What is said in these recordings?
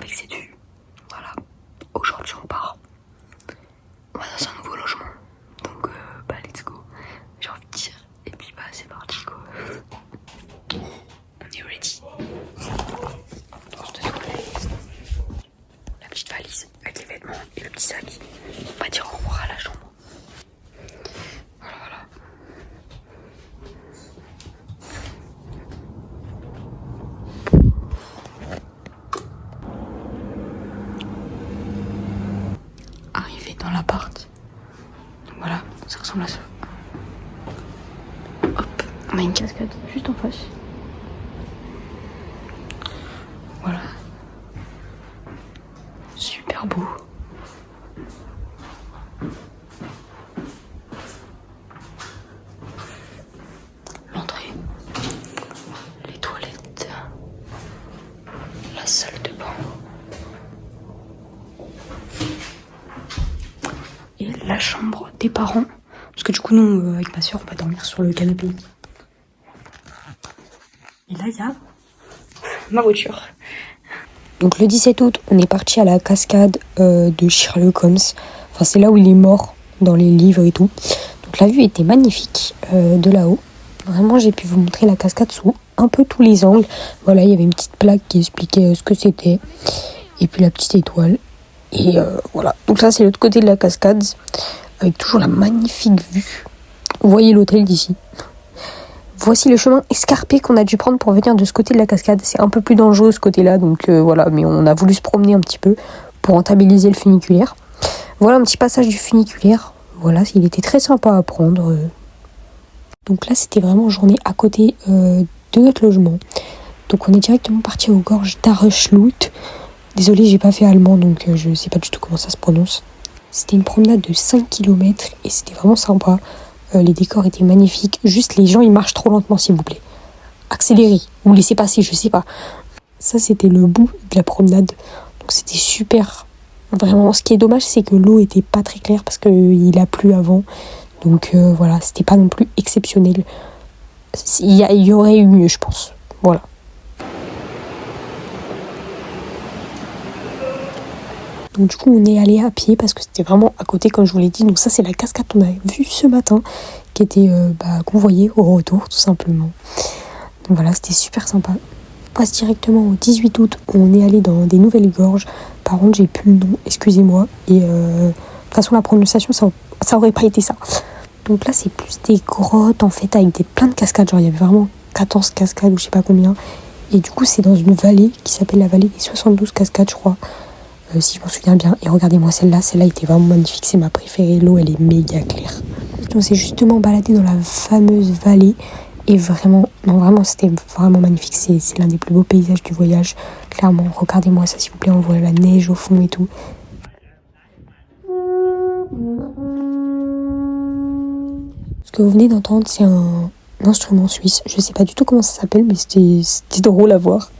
avec cette vue. Voilà, aujourd'hui on part. On va dans un nouveau logement. Donc bah let's go, j'ai envie de dire. Et puis bah c'est parti quoi. On est ready. Porte de toilette. La petite valise avec les vêtements et le petit sac. On va dire au revoir à la chambre. Voilà. Arrivé dans l'appart. Donc voilà, ça ressemble à ça. Hop, on a une cascade juste en face. Voilà. Super beau. L'entrée. Les toilettes. La salle de bain. Et la chambre des parents. Parce que du coup, nous, avec ma soeur, on va dormir sur le canapé. Et là, il y a ma voiture. Donc le 17 août, on est parti à la cascade de Sherlock Holmes. Enfin, c'est là où il est mort dans les livres et tout. Donc la vue était magnifique de là-haut. Vraiment, j'ai pu vous montrer la cascade sous un peu tous les angles. Voilà, il y avait une petite plaque qui expliquait ce que c'était. Et puis la petite étoile. Et voilà. Donc ça, c'est l'autre côté de la cascade. Avec toujours la magnifique vue. Vous voyez l'hôtel d'ici. Voici le chemin escarpé qu'on a dû prendre pour venir de ce côté de la cascade. C'est un peu plus dangereux ce côté-là, donc voilà. Mais on a voulu se promener un petit peu pour rentabiliser le funiculaire. Voilà un petit passage du funiculaire. Voilà, il était très sympa à prendre. Donc là, c'était vraiment journée à côté de notre logement. Donc on est directement parti aux gorges d'Arschloot. Désolée, j'ai pas fait allemand, donc je sais pas du tout comment ça se prononce. C'était une promenade de 5 km et c'était vraiment sympa. Les décors étaient magnifiques. Juste, les gens, ils marchent trop lentement, s'il vous plaît. Accélérez ou laissez passer, je sais pas. Ça, c'était le bout de la promenade. Donc, c'était super. Vraiment, ce qui est dommage, c'est que l'eau était pas très claire parce qu'il a plu avant. Donc, voilà, c'était pas non plus exceptionnel. Il y aurait eu mieux, je pense. Voilà. Donc du coup on est allé à pied parce que c'était vraiment à côté comme je vous l'ai dit. Donc ça c'est la cascade qu'on a vue ce matin qui était convoyée au retour tout simplement. Donc voilà, c'était super sympa. On passe directement au 18 août où on est allé dans des nouvelles gorges. Par contre j'ai plus le nom, excusez-moi. Et de toute façon la prononciation ça aurait pas été ça. Donc là c'est plus des grottes en fait avec plein de cascades. Genre il y avait vraiment 14 cascades ou je sais pas combien. Et du coup c'est dans une vallée qui s'appelle la vallée des 72 cascades je crois. Si je m'en souviens bien. Et regardez-moi celle-là était vraiment magnifique, c'est ma préférée, l'eau elle est méga claire. On s'est justement baladé dans la fameuse vallée et vraiment c'était vraiment magnifique, c'est l'un des plus beaux paysages du voyage, clairement. Regardez-moi ça s'il vous plaît, on voit la neige au fond et tout. Ce que vous venez d'entendre c'est un instrument suisse, je sais pas du tout comment ça s'appelle mais c'était drôle à voir.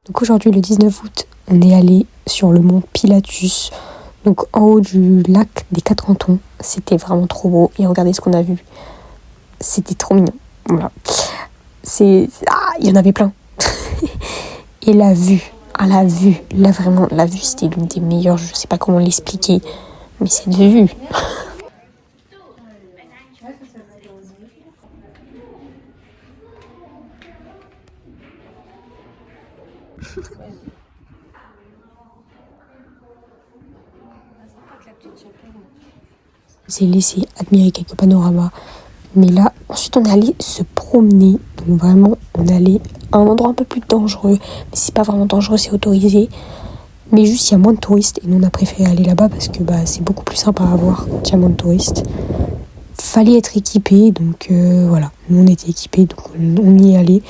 Donc aujourd'hui le 19 août, on est allé sur le mont Pilatus, donc en haut du lac des 4 cantons. C'était vraiment trop beau et regardez ce qu'on a vu. C'était trop mignon. Voilà. Il y en avait plein. Et la vue, là vraiment, la vue c'était l'une des meilleures, je sais pas comment l'expliquer, mais cette vue. J'ai laissé admirer quelques panoramas. Mais là, ensuite on est allé se promener. Donc vraiment, on est allé à un endroit un peu plus dangereux. Mais c'est pas vraiment dangereux, c'est autorisé. Mais juste, il y a moins de touristes. Et nous, on a préféré aller là-bas parce que c'est beaucoup plus sympa à voir quand il y a moins de touristes. Fallait être équipé. Donc voilà, nous on était équipés. Donc on y est allé.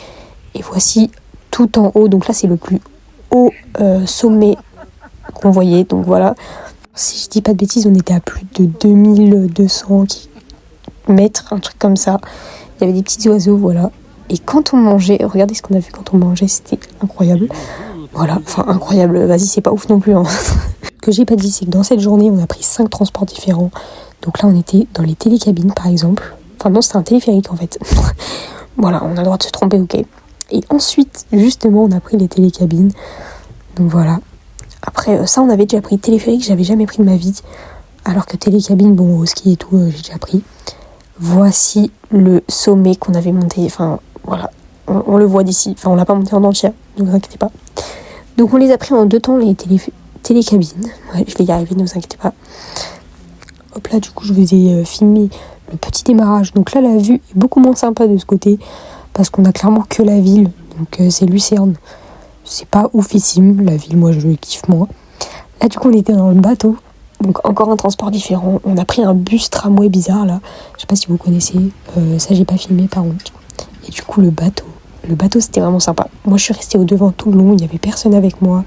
Et voici tout en haut. Donc là, c'est le plus haut sommet qu'on voyait. Donc voilà. Si je dis pas de bêtises, on était à plus de 2200 mètres, un truc comme ça. Il y avait des petits oiseaux, voilà. Et quand on mangeait, regardez ce qu'on a vu quand on mangeait, c'était incroyable. Voilà, enfin incroyable, vas-y, c'est pas ouf non plus. Hein. Ce que j'ai pas dit, c'est que dans cette journée, on a pris 5 transports différents. Donc là, on était dans les télécabines, par exemple. Enfin non, c'était un téléphérique en fait. Voilà, on a le droit de se tromper, ok. Et ensuite, justement, on a pris les télécabines. Donc voilà. Après, ça, on avait déjà pris. Téléphérique, j'avais jamais pris de ma vie. Alors que télécabine, bon, au ski et tout, j'ai déjà pris. Voici le sommet qu'on avait monté. Enfin, voilà. On le voit d'ici. Enfin, on l'a pas monté en entier, ne vous inquiétez pas. Donc, on les a pris en 2 temps, les télécabines. Ouais, je vais y arriver, ne vous inquiétez pas. Hop là, du coup, je vous ai filmé le petit démarrage. Donc là, la vue est beaucoup moins sympa de ce côté. Parce qu'on a clairement que la ville. Donc, c'est Lucerne. C'est pas oufissime, la ville, moi, je kiffe moins. Là, du coup, on était dans le bateau. Donc, encore un transport différent. On a pris un bus tramway bizarre, là. Je sais pas si vous connaissez. Ça, j'ai pas filmé, par contre. Et du coup, le bateau, c'était vraiment sympa. Moi, je suis restée au devant tout le long. Il y avait personne avec moi.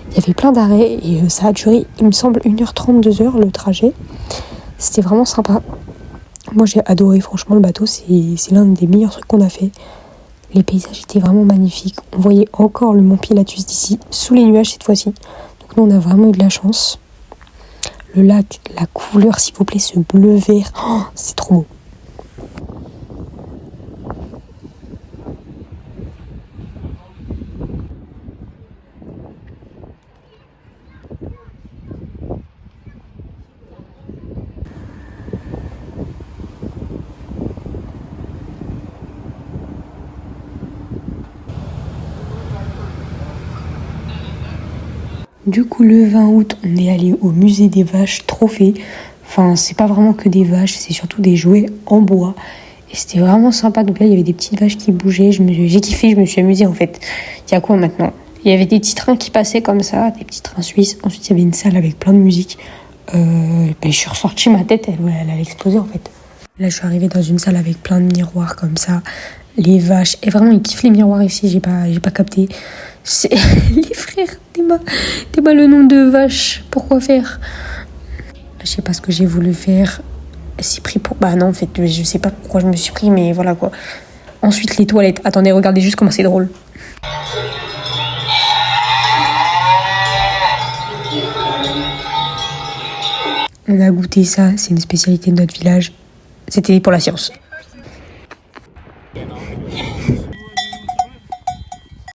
Il y avait plein d'arrêts. Et ça a duré, il me semble, 1h30, 2h, le trajet. C'était vraiment sympa. Moi, j'ai adoré. Franchement, le bateau, c'est l'un des meilleurs trucs qu'on a fait. Les paysages étaient vraiment magnifiques. On voyait encore le mont Pilatus d'ici, sous les nuages cette fois-ci. Donc, nous, on a vraiment eu de la chance. Le lac, la couleur, s'il vous plaît, ce bleu-vert, oh, c'est trop beau. Du coup, le 20 août, on est allé au musée des vaches trophées. Enfin, c'est pas vraiment que des vaches, c'est surtout des jouets en bois. Et c'était vraiment sympa. Donc là, il y avait des petites vaches qui bougeaient. J'ai kiffé, je me suis amusée en fait. Il y a quoi maintenant? Il y avait des petits trains qui passaient comme ça, des petits trains suisses. Ensuite, il y avait une salle avec plein de musique. Je suis ressortie, ma tête, elle allait exploser en fait. Là, je suis arrivée dans une salle avec plein de miroirs comme ça. Les vaches. Et vraiment, ils kiffent les miroirs ici, j'ai pas capté. C'est les frères, t'es pas le nom de vache. Pourquoi faire? Je sais pas ce que j'ai voulu faire. C'est pris pour... Bah non, en fait, je sais pas pourquoi je me suis pris, mais voilà quoi. Ensuite, les toilettes. Attendez, regardez juste comment c'est drôle. On a goûté ça, c'est une spécialité de notre village. C'était pour la science.